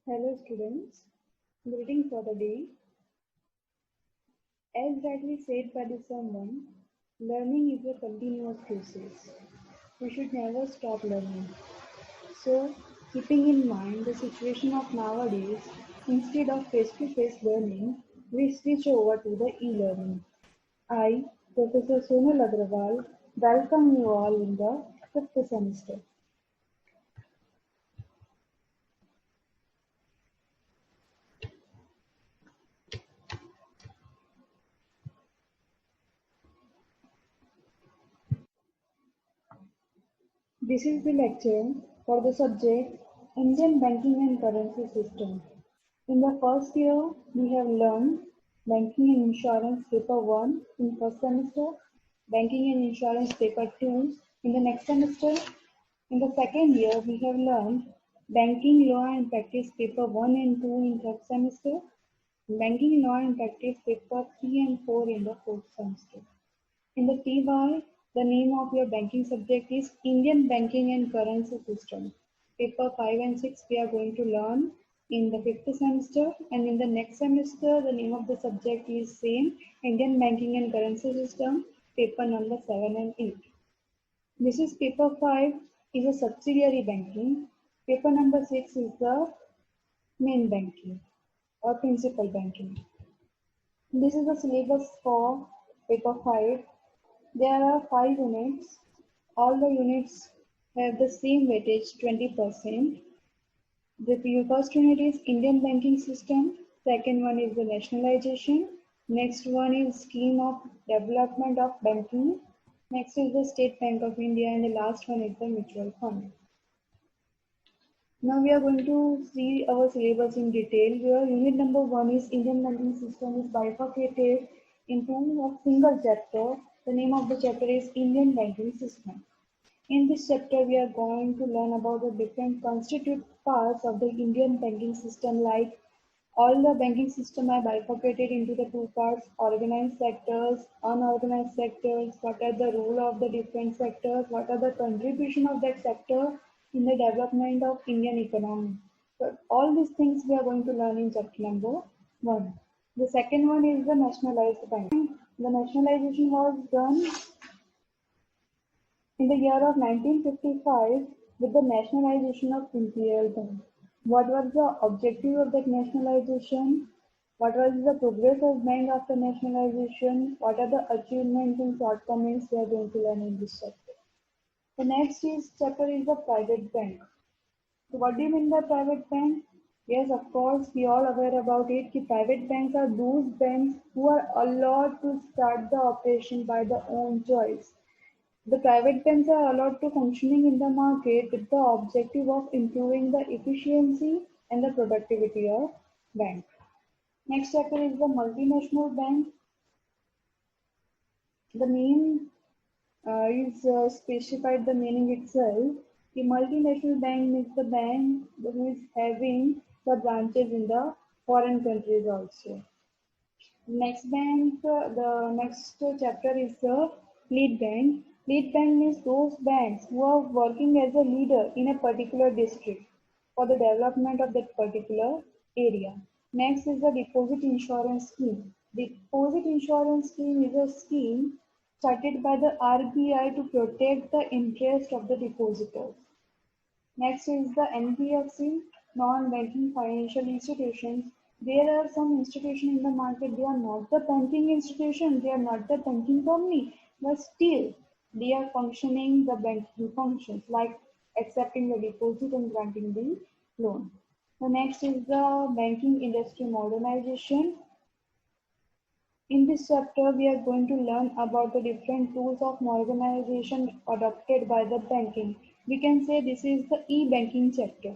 Hello students, greeting for the day. As rightly said by the someone, learning is a continuous process. We should never stop learning. So, keeping in mind the situation of nowadays, instead of face-to-face learning, we switch over to the e-learning. I, Professor Sonal Agrawal, welcome you all in the fifth semester. This is the lecture for the subject Indian Banking and Currency System. In the first year, we have learned Banking and Insurance Paper 1 in first semester, Banking and Insurance Paper 2 in the next semester. In the second year, we have learned Banking Law and Practice Paper 1 and 2 in third semester, Banking Law and Practice Paper 3 and 4 in the fourth semester. In the TY, the name of your banking subject is Indian Banking and Currency System. Paper 5 and 6 we are going to learn in the fifth semester, and in the next semester the name of the subject is same, Indian Banking and Currency System, paper number 7 and 8. This is paper 5 is a subsidiary banking. Paper number 6 is the main banking or principal banking. This is the syllabus for paper 5. There are 5 units. All the units have the same weightage 20%. The first unit is Indian banking system. Second one is the nationalization. Next one is scheme of development of banking. Next is the State Bank of India, and the last one is the mutual fund. Now we are going to see our syllabus in detail. Where unit number 1 is Indian banking system is bifurcated into a single chapter. The name of the chapter is Indian banking system. In this chapter, we are going to learn about the different constituent parts of the Indian banking system, like all the banking system are bifurcated into the two parts, organized sectors, unorganized sectors, what are the role of the different sectors, what are the contribution of that sector in the development of Indian economy. So all these things we are going to learn in chapter number 1. The second one is the nationalized bank. The nationalization was done in the year of 1955 with the nationalization of Imperial Bank. What was the objective of that nationalization? What was the progress of bank after nationalization? What are the achievements and shortcomings we are going to learn in this chapter? The next chapter is the private bank. So what do you mean by private bank? Yes, of course, we all aware about it. That private banks are those banks who are allowed to start the operation by their own choice. The private banks are allowed to functioning in the market with the objective of improving the efficiency and the productivity of bank. Next chapter is the multinational bank. The name is specified the meaning itself. The multinational bank means the bank who is having the branches in the foreign countries also. The next chapter is the lead bank. Lead bank means those banks who are working as a leader in a particular district for the development of that particular area. Next is the deposit insurance scheme. Deposit insurance scheme is a scheme started by the RBI to protect the interest of the depositors. Next is the NBFC, non-banking financial institutions. There are some institutions in the market, they are not the banking institution, they are not the banking company, but still they are functioning the banking functions like accepting the deposit and granting the loan. The next is the banking industry modernization. In this chapter, we are going to learn about the different tools of modernization adopted by the banking. We can say this is the e-banking chapter.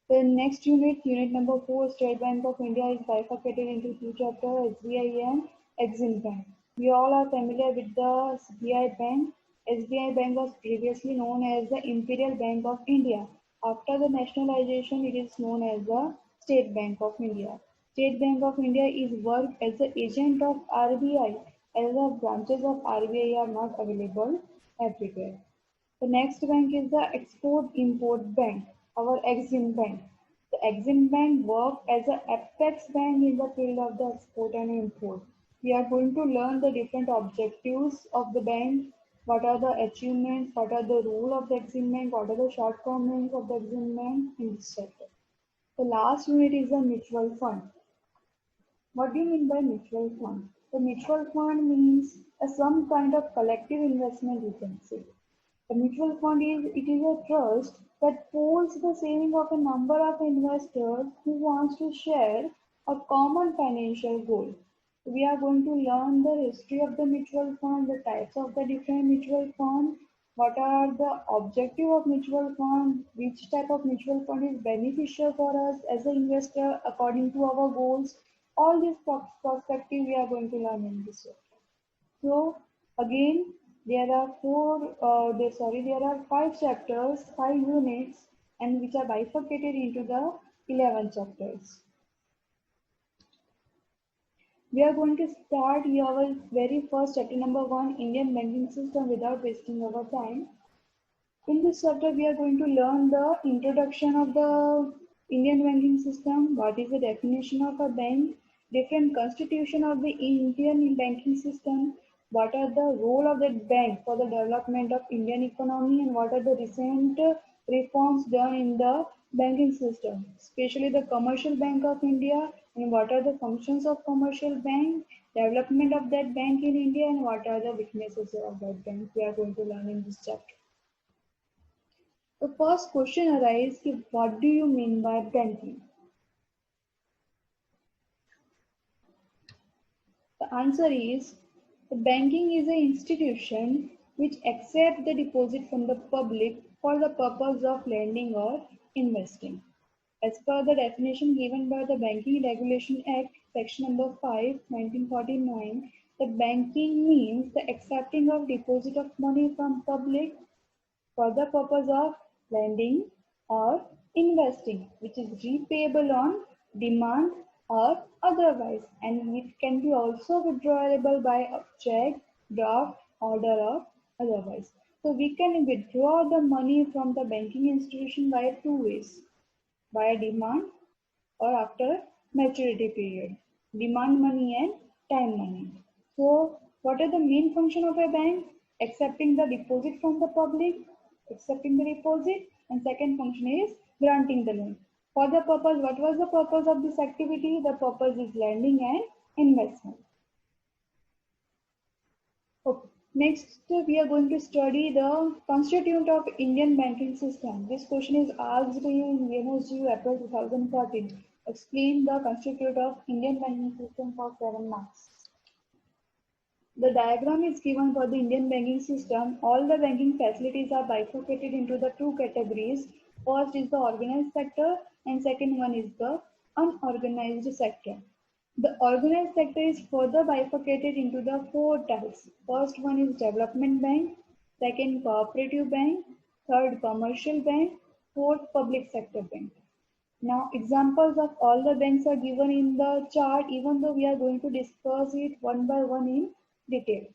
The next unit number 4, State Bank of India is bifurcated into two chapters, SBI and Exim Bank. We all are familiar with the SBI Bank. SBI Bank was previously known as the Imperial Bank of India. After the nationalization, it is known as the State Bank of India. State Bank of India is worked as the agent of RBI, as the branches of RBI are not available everywhere. The next bank is the Export Import Bank, our Exim Bank. The Exim Bank works as an apex bank in the field of the export and import. We are going to learn the different objectives of the bank, what are the achievements, what are the role of the Exim Bank, what are the shortcomings of the Exim Bank in this chapter. The last unit is the mutual fund. What do you mean by mutual fund? The mutual fund means some kind of collective investment, you can say. A mutual fund is a trust that pools the saving of a number of investors who wants to share a common financial goal. We are going to learn the history of the mutual fund, the types of the different mutual fund, what are the objective of mutual fund, which type of mutual fund is beneficial for us as an investor according to our goals. All these perspective we are going to learn in this chapter. So again, there are five chapters, five units, and which are bifurcated into the 11 chapters. We are going to start our very first chapter number 1, Indian banking system, without wasting our time. In this chapter, we are going to learn the introduction of the Indian banking system, what is the definition of a bank, different constitution of the Indian banking system, what are the role of the bank for the development of Indian economy, and what are the recent reforms done in the banking system, especially the Commercial Bank of India, and what are the functions of commercial bank, development of that bank in India, and what are the weaknesses of that bank. We are going to learn in this chapter. The first question arises, what do you mean by banking? The answer is, the banking is an institution which accepts the deposit from the public for the purpose of lending or investing. As per the definition given by the Banking Regulation Act, section number 5, 1949, the banking means the accepting of deposit of money from public for the purpose of lending or investing, which is repayable on demand or otherwise, and it can be also withdrawable by a check, draft, order, or otherwise. So we can withdraw the money from the banking institution by two ways: by demand or after maturity period. Demand money and time money. So what are the main function of a bank? Accepting the deposit from the public, accepting the deposit, and second function is granting the loan. For the purpose, what was the purpose of this activity? The purpose is lending and investment. Okay. Next, we are going to study the constituent of Indian banking system. This question is asked in UNSGU April 2014. Explain the constituent of Indian banking system for 7 marks. The diagram is given for the Indian banking system. All the banking facilities are bifurcated into the two categories. First is the organized sector and second one is the unorganized sector. The organized sector is further bifurcated into the four types. First one is development bank, second cooperative bank, third commercial bank, fourth public sector bank. Now examples of all the banks are given in the chart, even though we are going to discuss it one by one in detail.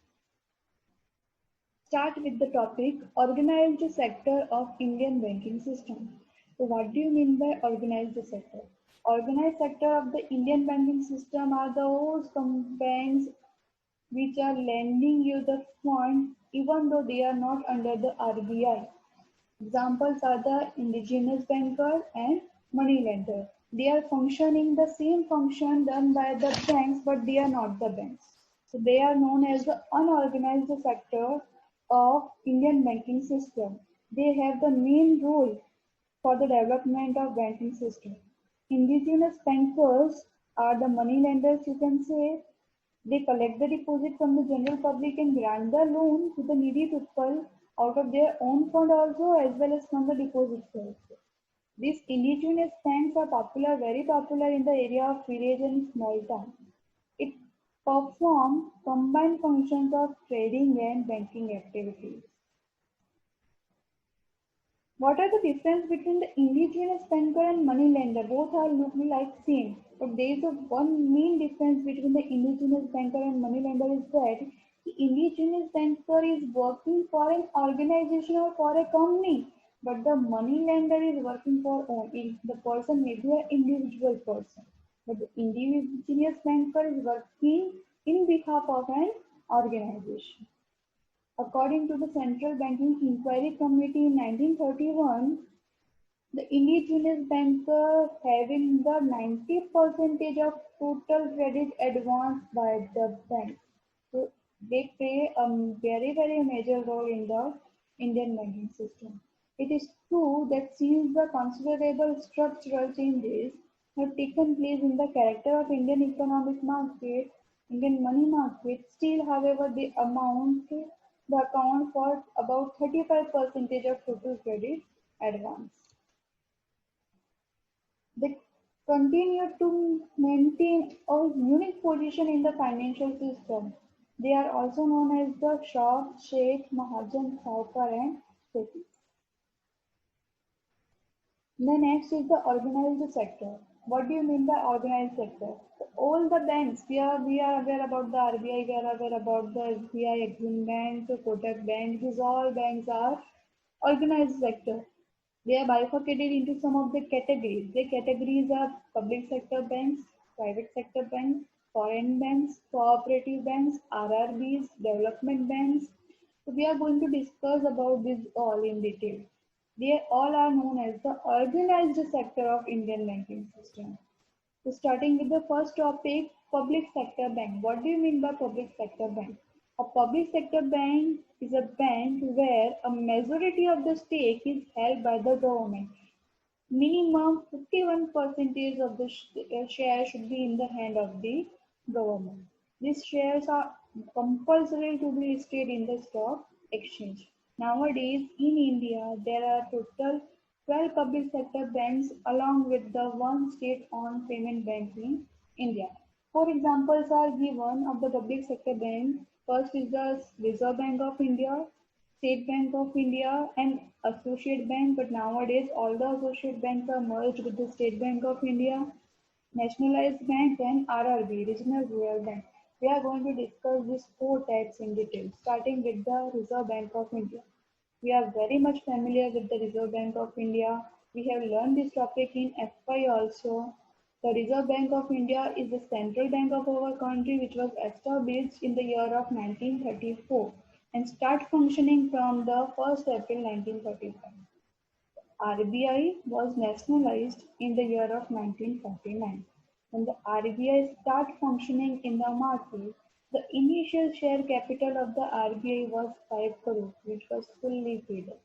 Start with the topic organized sector of Indian banking system. So what do you mean by organized sector? Organized sector of the Indian banking system are those banks which are lending you the fund even though they are not under the RBI. Examples are the indigenous banker and money lender. They are functioning the same function done by the banks, but they are not the banks. So they are known as the unorganized sector of Indian banking system. They have the main role for the development of banking system. Indigenous bankers are the money lenders, you can say. They collect the deposit from the general public and grant the loan to the needy people out of their own fund also, as well as from the deposits also. These indigenous banks are popular, very popular in the area of village and small town. It performs combined functions of trading and banking activities. What are the difference between the indigenous banker and money lender? Both are looking like same, but there is one main difference between the indigenous banker and money lender is that the indigenous banker is working for an organization or for a company, but the money lender is working for own. The person may be an individual person, but the indigenous banker is working in behalf of an organization. According to the Central Banking Inquiry Committee in 1931, the indigenous banker having the 90 percentage of total credit advanced by the bank. So they play a very major role in the Indian banking system. It is true that since the considerable structural changes have taken place in the character of Indian economic market, Indian money market, still however the account for about 35 percentage of total credit advance. They continue to maintain a unique position in the financial system. They are also known as the Shah, Sheikh, Mahajan, Saukar and Sethi. The next is the organized sector. What do you mean by organized sector? So all the banks, we are aware about the RBI, we are aware about the SBI, Exim Bank, the Kotak Bank. These all banks are organized sector. They are bifurcated into some of the categories. The categories are public sector banks, private sector banks, foreign banks, cooperative banks, RRBs, development banks. So we are going to discuss about this all in detail. They all are known as the organized sector of Indian banking system. So starting with the first topic, public sector bank. What do you mean by public sector bank? A public sector bank is a bank where a majority of the stake is held by the government. Minimum 51 percentage of the share should be in the hand of the government. These shares are compulsory to be listed in the stock exchange. Nowadays in India, there are total 12 public sector banks along with the one state-owned payment bank in India. Four examples are given of the public sector banks. First is the Reserve Bank of India, State Bank of India and Associate Bank, but nowadays all the associate banks are merged with the State Bank of India, Nationalized Bank and RRB, Regional Rural Bank. We are going to discuss these four types in detail, starting with the Reserve Bank of India. We are very much familiar with the Reserve Bank of India. We have learned this topic in FY also. The Reserve Bank of India is the central bank of our country which was established in the year of 1934 and start functioning from the 1st April 1935. RBI was nationalized in the year of 1949. When the RBI started functioning in the market, the initial share capital of the RBI was 5 crore, which was fully paid up.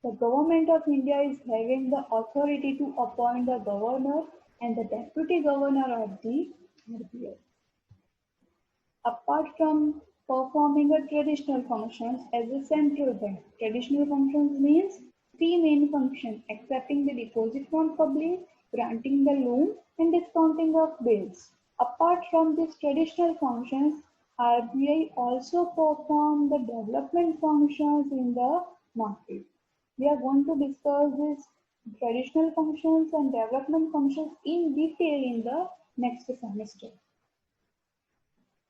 The Government of India is having the authority to appoint the governor and the deputy governor of the RBI. Apart from performing a traditional functions as a central bank, traditional functions means three main functions: accepting the deposit from public, granting the loan, and discounting of bills. Apart from these traditional functions, RBI also perform the development functions in the market. We are going to discuss these traditional functions and development functions in detail in the next semester.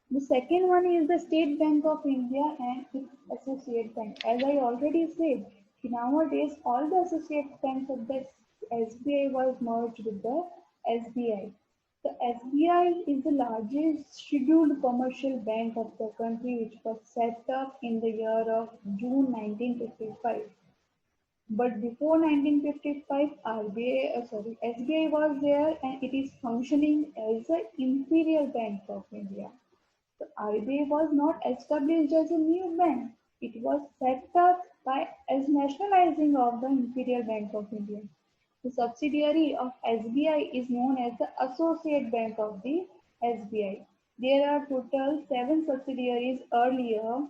The second one is the State Bank of India and its associate bank. As I already said, nowadays all the associate banks of the SBI was merged with the SBI. The SBI is the largest scheduled commercial bank of the country which was set up in the year of June 1955. But before 1955, SBI was there and it is functioning as the Imperial Bank of India. The RBI was not established as a new bank. It was set up as nationalizing of the Imperial Bank of India. The subsidiary of SBI is known as the Associate Bank of the SBI. There are total 7 subsidiaries earlier.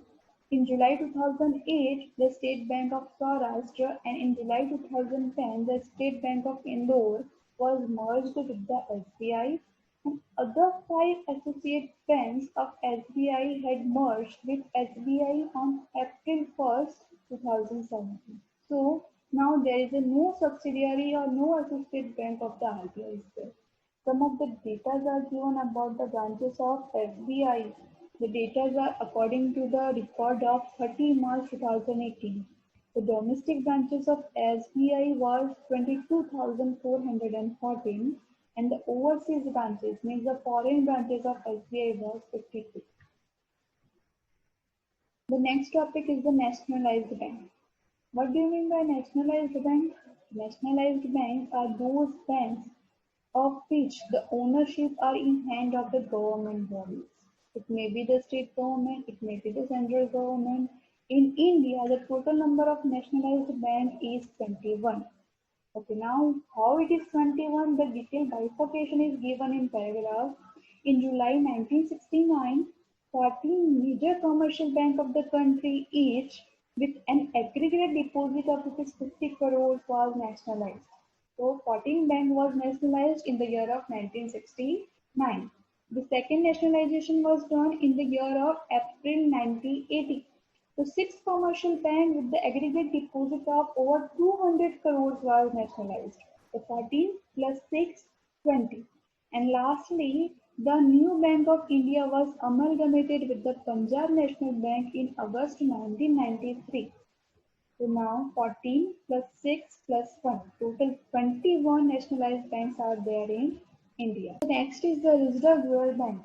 In July 2008, the State Bank of Saurashtra and in July 2010, the State Bank of Indore was merged with the SBI and other 5 associate banks of SBI had merged with SBI on April 1st, 2017. So now there is a no subsidiary or no associate bank of the RBI is there. Some of the data are given about the branches of SBI. The data are according to the record of 30 March 2018. The domestic branches of SBI was 22,414 and the overseas branches, means the foreign branches of SBI was 52. The next topic is the nationalized bank. What do you mean by nationalized bank? Nationalized banks are those banks of which the ownership are in hand of the government bodies. It may be the state government, it may be the central government. In India, the total number of nationalized banks is 21. Okay, now how it is 21? The detailed bifurcation is given in paragraph. In July 1969, 14 major commercial banks of the country each with an aggregate deposit of rupees 50 crores was nationalized. So 14 bank was nationalized in the year of 1969. The second nationalization was done in the year of April 1980. The six commercial bank with the aggregate deposit of over 200 crores was nationalized. The 14 plus 6, 20. And lastly, the new Bank of India was amalgamated with the Punjab National Bank in August 1993. So now 14 plus 6 plus 1. Total 21 nationalized banks are there in India. The next is the Reserve Rural Bank.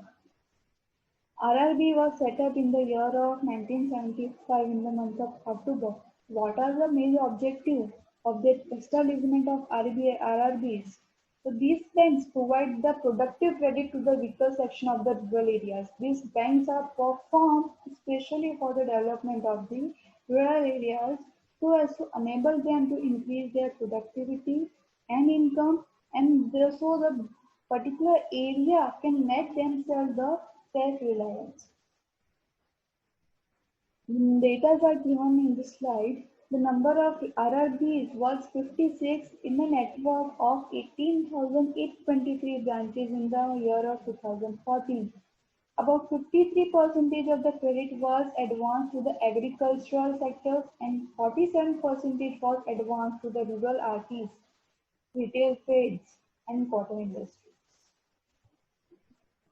RRB was set up in the year of 1975 in the month of October. What are the main objectives of the establishment of RRBs? So these banks provide the productive credit to the weaker section of the rural areas. These banks are performed especially for the development of the rural areas so as to enable them to increase their productivity and income, and so the particular area can make themselves the self-reliance. Data are given in this slide. The number of RRBs was 56 in a network of 18,823 branches in the year of 2014. About 53% of the credit was advanced to the agricultural sectors and 47% was advanced to the rural RTs, retail trades, and cotton industry.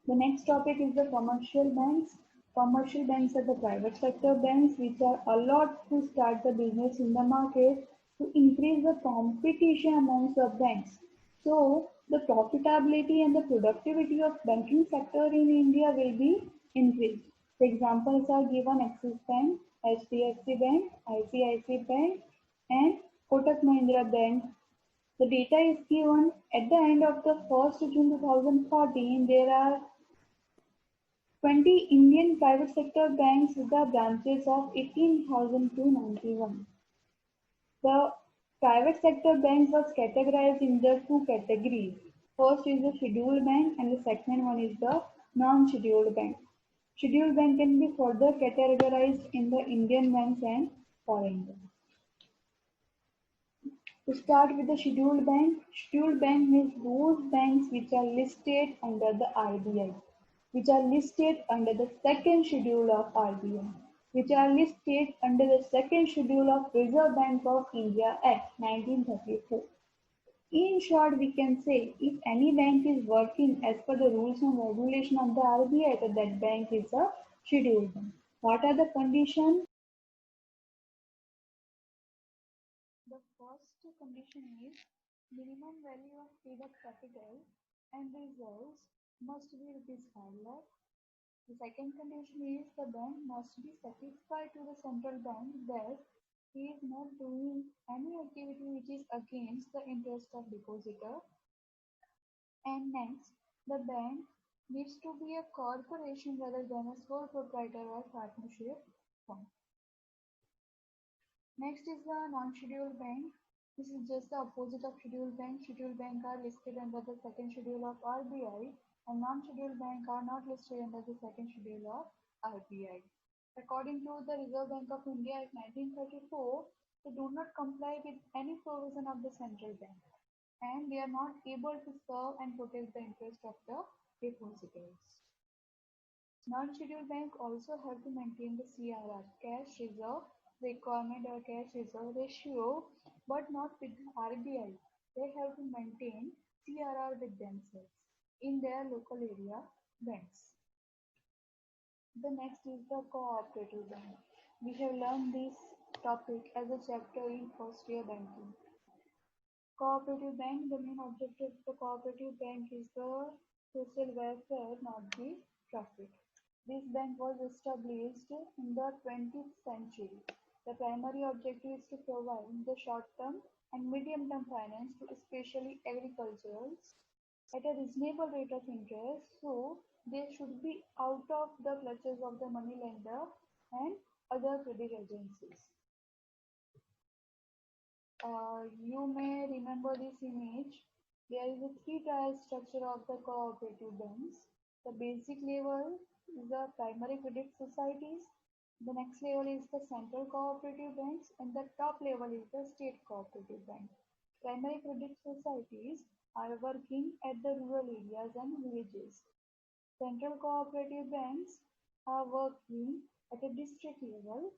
The next topic is the commercial banks. Commercial banks are the private sector banks which are allowed to start the business in the market to increase the competition amongst the banks. So the profitability and the productivity of banking sector in India will be increased. The examples are given: Axis Bank, HDFC Bank, ICICI Bank, and Kotak Mahindra Bank. The data is given at the end of the 1st June 2014. There are 20 Indian private sector banks with the branches of 18,291. The private sector banks was categorized in the two categories. First is the scheduled bank and the second one is the non-scheduled bank. Scheduled bank can be further categorized in the Indian banks and foreign banks. To start with the scheduled bank means those banks which are listed under the RBI, which are listed under the second schedule of RBI, which are listed under the second schedule of Reserve Bank of India Act 1934. In short, we can say if any bank is working as per the rules and regulation of the RBI, then that bank is a scheduled bank. What are the conditions? The first condition is minimum value of paid-up capital and reserves must be rupees 5 lakh. The second condition is the bank must be satisfied to the central bank that he is not doing any activity which is against the interest of depositor. And next, the bank needs to be a corporation rather than a sole proprietor or partnership firm. Next is the non-scheduled bank. This is just the opposite of scheduled bank. Scheduled bank are listed under the second schedule of RBI and non-scheduled bank are not listed under the second schedule of RBI. According to the Reserve Bank of India Act 1934, they do not comply with any provision of the central bank and they are not able to serve and protect the interest of the depositors. Non-scheduled bank also have to maintain the CRR, cash reserve requirement or cash reserve ratio, but not with the RBI. They have to maintain CRR with themselves in their local area banks. The next is the cooperative bank. We have learned this topic as a chapter in first year banking. Cooperative bank, the main objective of the cooperative bank is the social welfare, not the profit. This bank was established in the 20th century. The primary objective is to provide the short-term and medium-term finance to especially agriculturals at a reasonable rate of interest, so they should be out of the clutches of the money lender and other credit agencies. You may remember this image. There is a three-tier structure of the cooperative banks. The basic level is the primary credit societies. The next level is the central cooperative banks, and the top level is the state cooperative bank. Primary credit societies are working at the rural areas and villages. Central cooperative banks are working at a district level,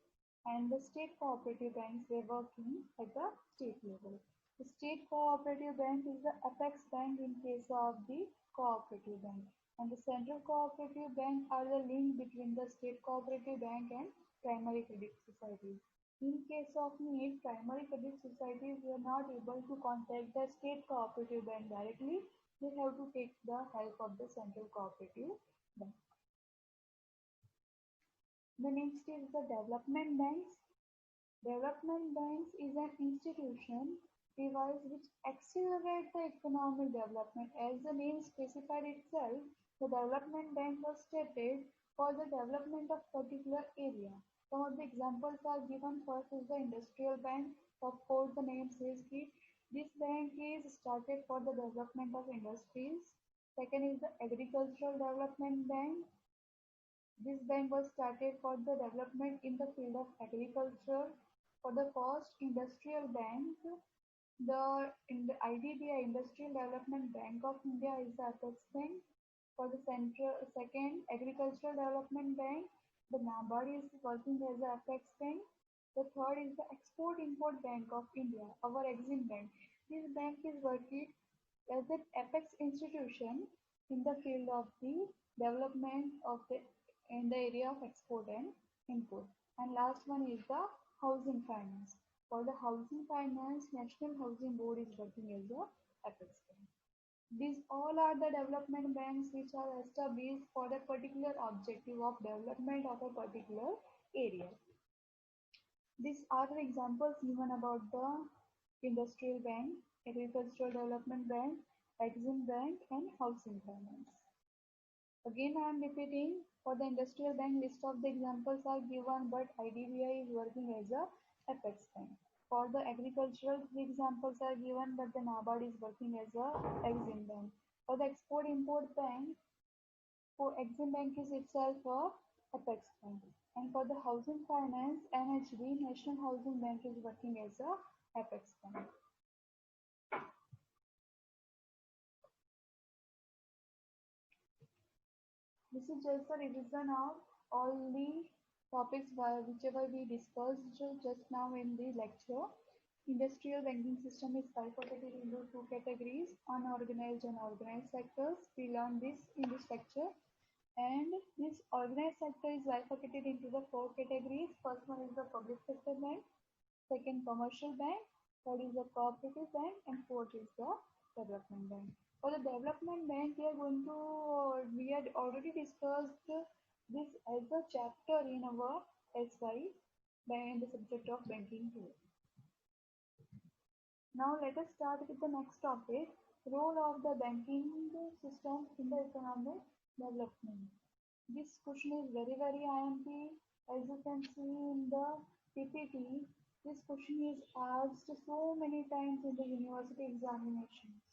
and the state cooperative banks were working at the state level. The state cooperative bank is the apex bank in case of the cooperative bank, and the central cooperative bank are the link between the state cooperative bank and primary credit societies. In case of need, primary credit societies were not able to contact the state cooperative bank directly. They have to take the help of the central cooperative bank. The next is the development banks. Development banks is an institution device which accelerates the economic development. As the name specified itself, the development bank was stated for the development of particular area. Some of the examples are given. First is the industrial bank. Of course, the name says it. This bank is started for the development of industries. Second is the agricultural development bank. This bank was started for the development in the field of agriculture. For the first industrial bank, in the IDBI, Industrial Development Bank of India, is the apex bank. For the second Agricultural Development Bank, the NABARD is working as the apex bank. The third is the Export-Import Bank of India, our Exim Bank. This bank is working as an apex institution in the field of the development of the in the area of export and import. And last one is the housing finance. For the housing finance, National Housing Board is working as the apex bank. These all are the development banks which are established for the particular objective of development of a particular area. These are the examples given about the industrial bank, agricultural development bank, Exim Bank, and housing finance. Again, I am repeating, for the industrial bank, list of the examples are given, but IDBI is working as a apex bank. For the agricultural, the examples are given, but the NABARD is working as a Exim Bank. For the export-import bank, for Exim Bank is itself a apex bank. And for the housing finance, NHB, National Housing Bank, is working as a apex bank. This is just a revision of all the topics whichever we discussed just now in the lecture. Industrial banking system is bifurcated into two categories, unorganized and organized sectors. We learned this in this lecture. And this organized sector is bifurcated into the four categories. First one is the public sector bank, second commercial bank, third is the cooperative bank, and fourth is the development bank. For the development bank, we had already discussed this as a chapter in our SY in the subject of banking too. Now let us start with the next topic, role of the banking system in the economic development. This question is very IMP. As you can see in the PPT, this question is asked so many times in the university examinations.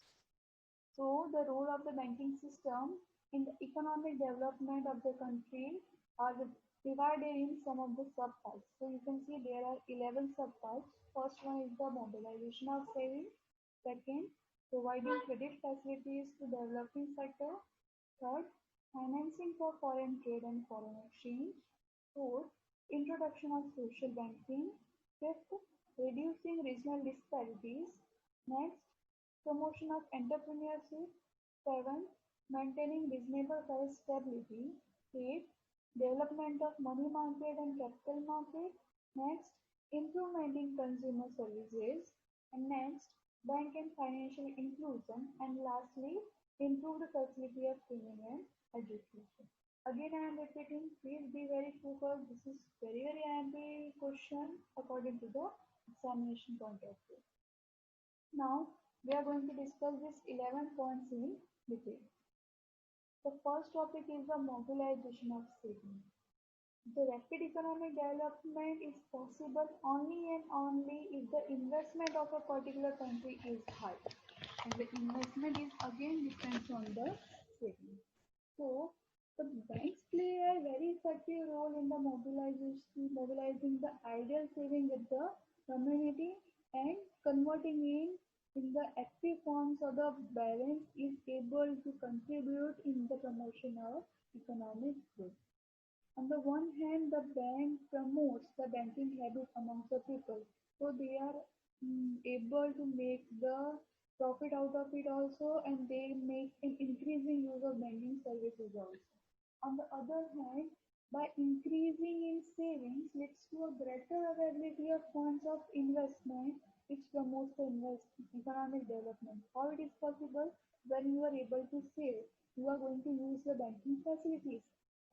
So the role of the banking system in the economic development of the country are divided in some of the subparts. So you can see there are 11 subparts. First one is the mobilization of savings. Second, providing credit facilities to developing sector. Third, financing for foreign trade and foreign exchange. Fourth, introduction of social banking. Fifth, reducing regional disparities. Next, promotion of entrepreneurship. 7. Maintaining reasonable price stability. 8. Development of money market and capital market. Next, improvement in consumer services, and next, bank and financial inclusion, and lastly, improve the facility of training and education. Again, I am repeating, please be very focused. This is very ample question according to the examination point of view. Now, we are going to discuss this 11 points in detail. The first topic is the mobilization of savings. The rapid economic development is possible only and only if the investment of a particular country is high. And the investment is again depends on the saving. So the banks play a very effective role in the mobilizing the ideal saving with the community and converting in the active form so the balance is able to contribute in the promotion of economic growth. On the one hand, the bank promotes the banking habit amongst the people, so they are able to make the profit out of it also, and they make an increasing use of banking services also. On the other hand, by increasing in savings leads to a greater availability of funds of investment, which promotes the economic development. How it is possible? When you are able to save, you are going to use the banking facilities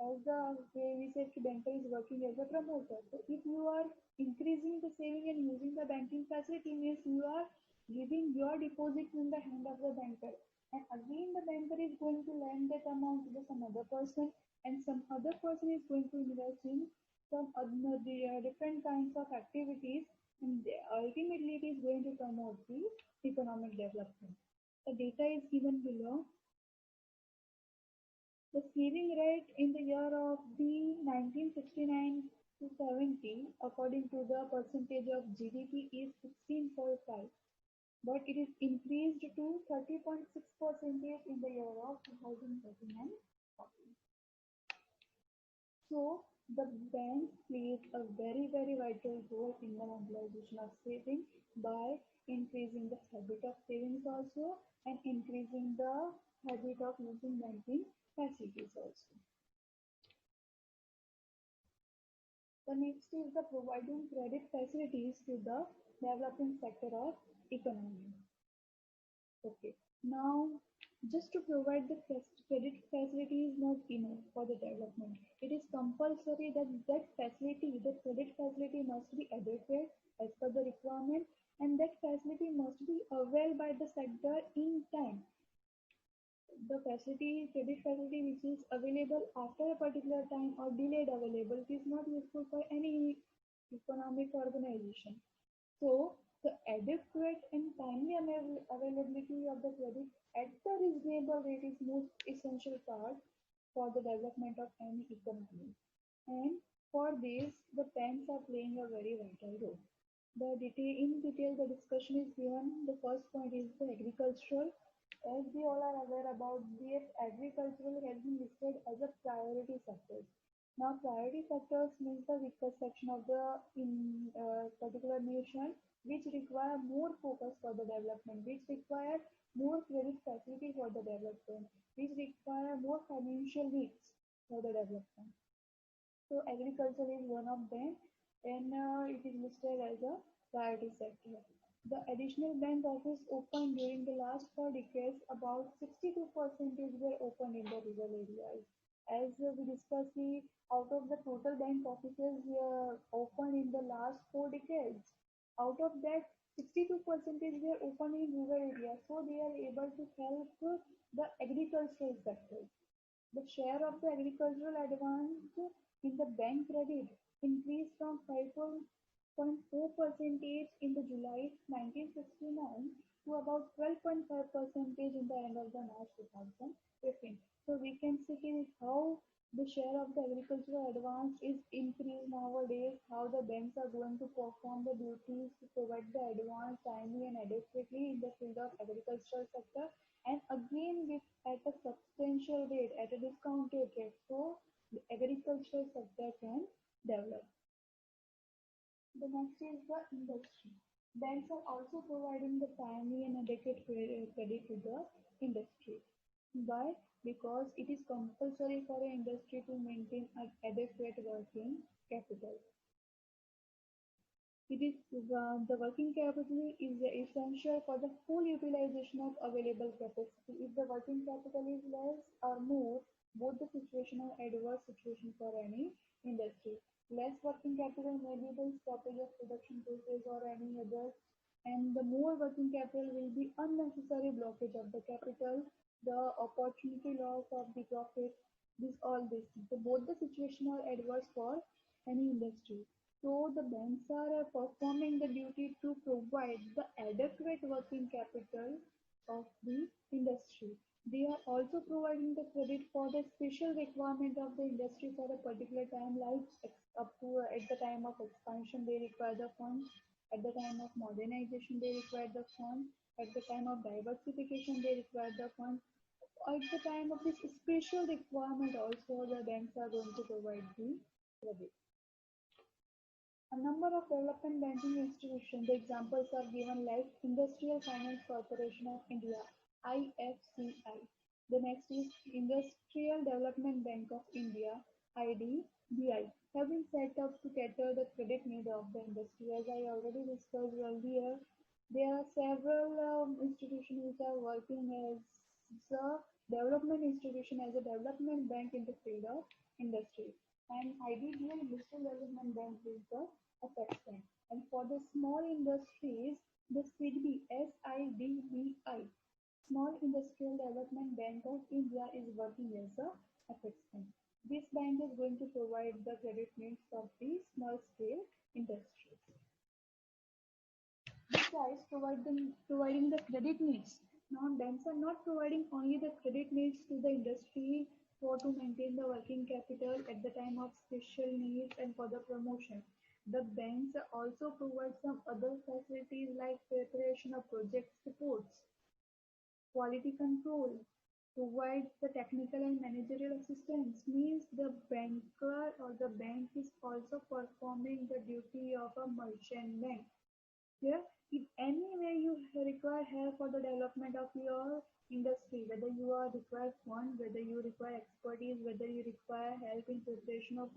as the way we said banker is working as a promoter. So if you are increasing the saving and using the banking facility means you are giving your deposit in the hand of the banker. And again the banker is going to lend that amount to some other person and some other person is going to invest in some other different kinds of activities and ultimately it is going to promote the economic development. The data is given below. The saving rate in the year of the 1969 to 70, according to the percentage of GDP, is 16.5, but it is increased to 30.6 percentage in the year of 2013 and 14. So the bank plays a very vital role in the mobilization of saving by increasing the habit of savings also and increasing the habit of using banking facilities also. The next is the providing credit facilities to the developing sector of economy. Okay, now just to provide the credit facility is not enough for the development. It is compulsory that the credit facility must be adequate as per the requirement and that facility must be availed by the sector in time. The credit facility which is available after a particular time or delayed available is not useful for any economic organization. So the adequate and timely availability of the credit at the reasonable rate is most essential part for the development of any economy. And for this, the banks are playing a very vital role. In detail, the discussion is given. The first point is the agricultural. As we all are aware about this, agricultural has been listed as a priority sector. Now, priority sectors means the weaker section of the in particular nation, which require more focus for the development, which require more credit facility for the development, which require more financial needs for the development. So agriculture is one of them and it is listed as a priority sector. The additional bank office opened during the last 4 decades, about 62% were opened in the rural areas. As we discussed, out of the total bank offices opened in the last 4 decades, out of that 62% were opened in rural areas, so they are able to help the agricultural sector. The share of the agricultural advance in the bank credit increased from 5.4 percentage in the July 1969 to about 12.5 percentage in the end of the March 2015. So we can see how the share of the agricultural advance is increased nowadays, how the banks are going to perform the duties to provide the advance timely and adequately in the field of agricultural sector and again with at a substantial rate, at a discounted rate, so the agricultural sector can develop. The next is the industry. Banks are also providing the timely and adequate credit to the industry. Why? Because it is compulsory for an industry to maintain an adequate working capital. It is the working capital is essential for the full utilization of available capacity. If the working capital is less or more, both the situation are adverse situation for any industry. Less working capital may be the stoppage of production process or any other, and the more working capital will be unnecessary blockage of the capital, the opportunity loss of the profit, this all this. So both the situation are adverse for any industry. So the banks are performing the duty to provide the adequate working capital of the industry. They are also providing the credit for the special requirement of the industry for a particular time, like up to at the time of expansion they require the funds, at the time of modernization they require the funds, at the time of diversification they require the funds. At the time of this special requirement also the banks are going to provide the credit. A number of development banking institutions, the examples are given like Industrial Finance Corporation of India, IFCI. The next is Industrial Development Bank of India, IDBI, have been set up to cater the credit need of the industry. As I already discussed earlier, there are several institutions which are working as a development institution, as a development bank in the field of industry. And IDBI, Industrial Development Bank, is the FX bank. And for the small industries, the SIDBI, SIDBI, Small Industrial Development Bank of India, is working as a FX bank. This bank is going to provide the credit needs of the small scale industries. Besides providing the credit needs, now banks are not providing only the credit needs to the industry for to maintain the working capital at the time of special needs and for the promotion. The banks also provide some other facilities like preparation of project reports, quality control, provide the technical and managerial assistance, means the banker or the bank is also performing the duty of a merchant bank. Here, if any way you require help for the development of your industry, whether you are require fund, whether you require expertise, whether you require help in preparation of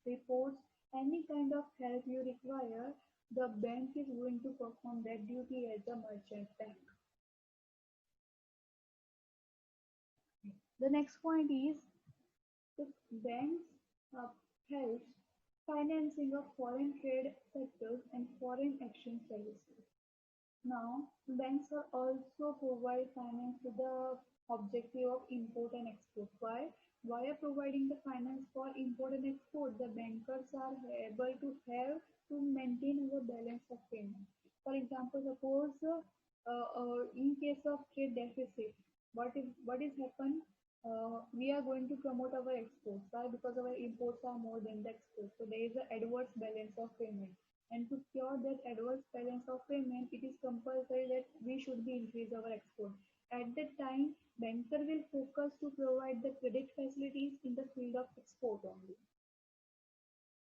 reports, any kind of help you require, the bank is going to perform that duty as a merchant bank. The next point is the banks helps financing of foreign trade sectors and foreign exchange services. Now, banks are also provide finance with the objective of import and export. Why? Via providing the finance for import and export, the bankers are able to have to maintain our balance of payment. For example, suppose in case of trade deficit, what is happen? We are going to promote our exports. Why? Because our imports are more than the exports. So there is an adverse balance of payment. And to cure that adverse balance of payment, it is compulsory that we should be increase our export. At that time, banker will focus to provide the credit facilities in the field of export only.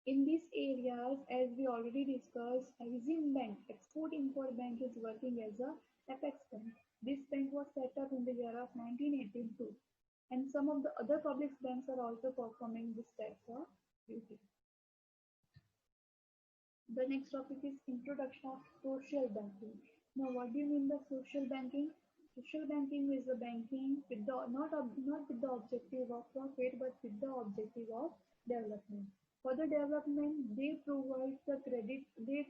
In these areas, as we already discussed, Exim Bank, Export-Import Bank, is working as a FX bank. This bank was set up in the year of 1982, and some of the other public banks are also performing this type of duty. The next topic is introduction of social banking. Now, what do you mean by social banking? Social banking is the banking with the not with the objective of profit, but with the objective of development. For the development, they provide the credit. They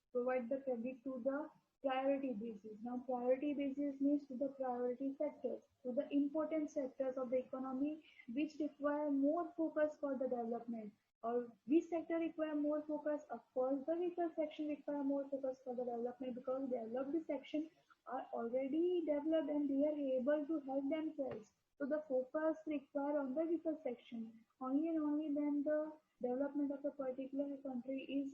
provide the credit to the priority basis. Now, priority basis means to the priority sectors, to the important sectors of the economy which require more focus for the development, or which sector require more focus. Of course, the vehicle section require more focus for the development, because developed section are already developed and they are able to help themselves. So the focus required on the vehicle section. Only and only then the development of a particular country is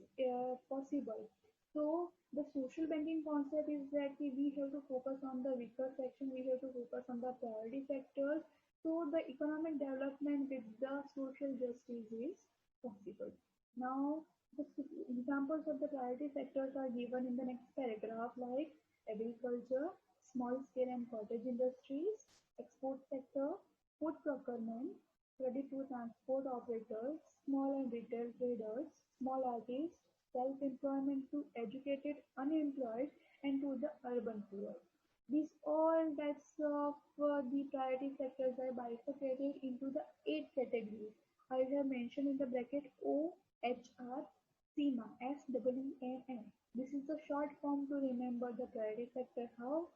possible. So the social banking concept is that we have to focus on the weaker section, we have to focus on the priority sectors. So the economic development with the social justice is possible. Now, the examples of the priority sectors are given in the next paragraph, like agriculture, small scale and cottage industries, export sector, food procurement, credit to transport operators, small and retail traders, small artists, self-employment to educated unemployed and to the urban poor. These all types of the priority sectors are bifurcated into the eight categories. I have mentioned in the bracket OHR SEMA SEEMA. This is the short form to remember the priority sector. How?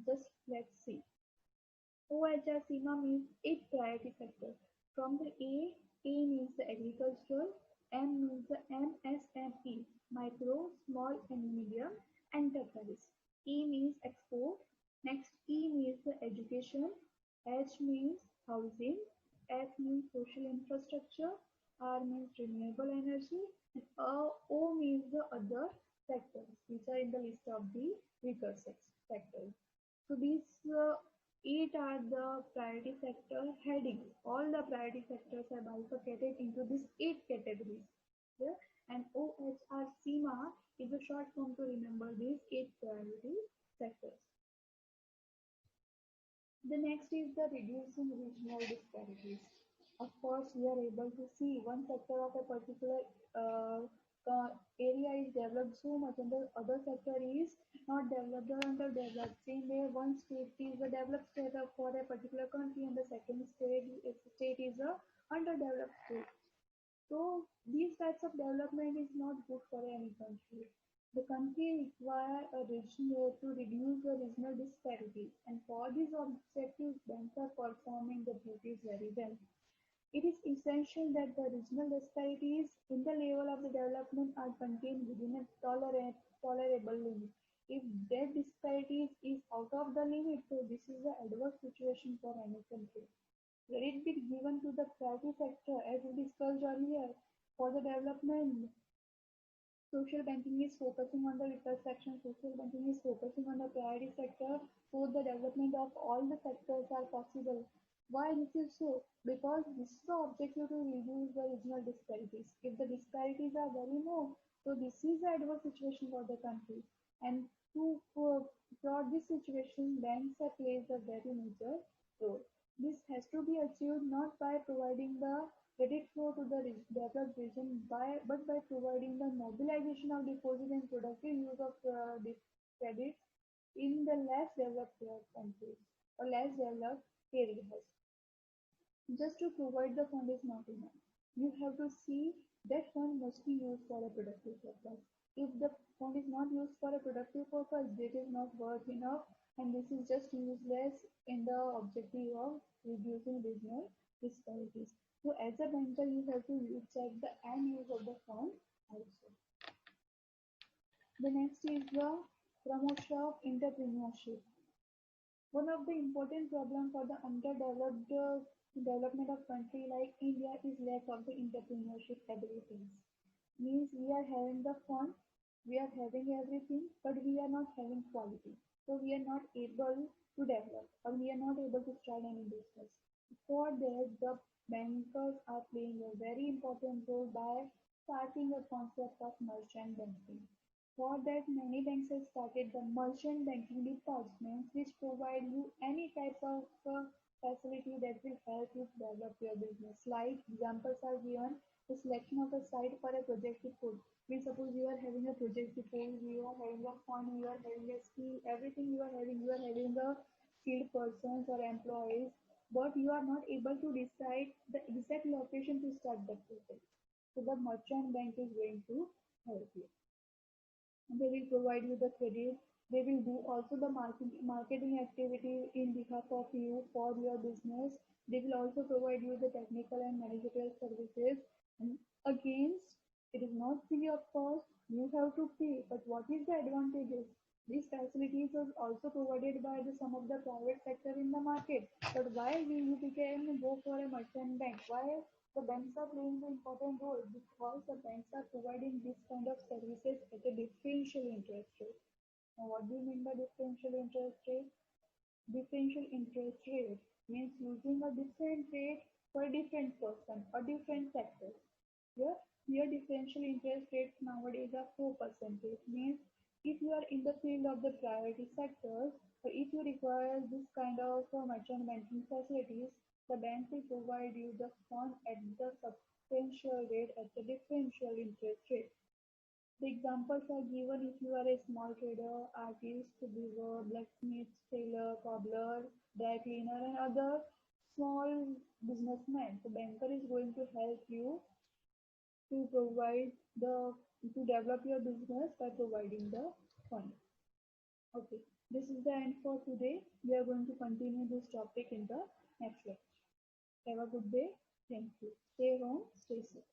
Just let's see. OHR SEMA means eight priority sectors. From the A means the agricultural, M means the MSME, micro, small and medium enterprise. E means export. Next E means the education. H means housing. F means social infrastructure. R means renewable energy. And O means the other sectors, which are in the list of the weaker sectors. So these eight are the priority sector headings. All the priority sectors are bifurcated into these eight categories. Yeah? And OHR SEMA is a short form to remember these eight priority sectors. The next is the reducing regional disparities. Of course, we are able to see one sector of a particular area is developed so much and the other sector is not developed or underdeveloped. Same way, one state is a developed state for a particular country and the second state is a underdeveloped state. So these types of development is not good for any country. The country require a region to reduce the regional disparities, and for these objectives, banks are performing the duties very well. It is essential that the regional disparities in the level of the development are contained within a tolerable limit. If that disparities is out of the limit, so this is an adverse situation for any country. Credit be given to the private sector as we discussed earlier for the development. Social banking is focusing on the research section. Social banking is focusing on the priority sector, so the development of all the sectors are possible. Why this is so? Because this is the objective to reduce the regional disparities. If the disparities are very low, so this is the adverse situation for the country. And to plot this situation, banks have played a very major role. This has to be achieved not by providing the credit flow to the developed region but by providing the mobilization of deposit and productive use of credits in the less developed countries or less developed areas. Just to provide the fund is not enough. You have to see that fund must be used for a productive purpose. If the fund is not used for a productive purpose, it is not worth enough and this is just useless in the objective of reducing regional disparities. So as a banker, you have to check the end use of the fund also. The next is the promotion of entrepreneurship. One of the important problems for the underdeveloped development of country like India is lack of the entrepreneurship abilities. Means we are having the fund, we are having everything, but we are not having quality. So we are not able to develop or we are not able to start any business. For that, the bankers are playing a very important role by starting a concept of merchant banking. For that, many banks have started the merchant banking departments, which provide you any type of facility that will help you develop your business. Like examples are given, the selection of a site for a project report. We suppose you are having a project report, you are having a fund, you are having a skill, everything you are having the skilled persons or employees, but you are not able to decide the exact location to start the project. So the merchant bank is going to help you. They will provide you the credit. They will do also the marketing activity in behalf of you for your business. They will also provide you the technical and managerial services. And against, it is not free of cost. You have to pay. But what is the advantages? These facilities are also provided by some of the private sector in the market. But why will you became go for a merchant bank? Why the banks are playing the important role? Because the banks are providing this kind of services at a differential interest rate. Now, what do you mean by differential interest rate? Differential interest rate means using a different rate for a different person or different sector. Here differential interest rates nowadays are 4%. Means if you are in the field of the priority sectors, or if you require this kind of merchant banking facilities, the bank will provide you the fund at the substantial rate at the differential interest rate. The examples are given if you are a small trader, artist, weaver, blacksmith, tailor, cobbler, dry cleaner, and other small businessmen. The banker is going to help you to provide the to develop your business by providing the fund. Okay, this is the end for today. We are going to continue this topic in the next lecture. Have a good day. Thank you. Stay home, stay safe.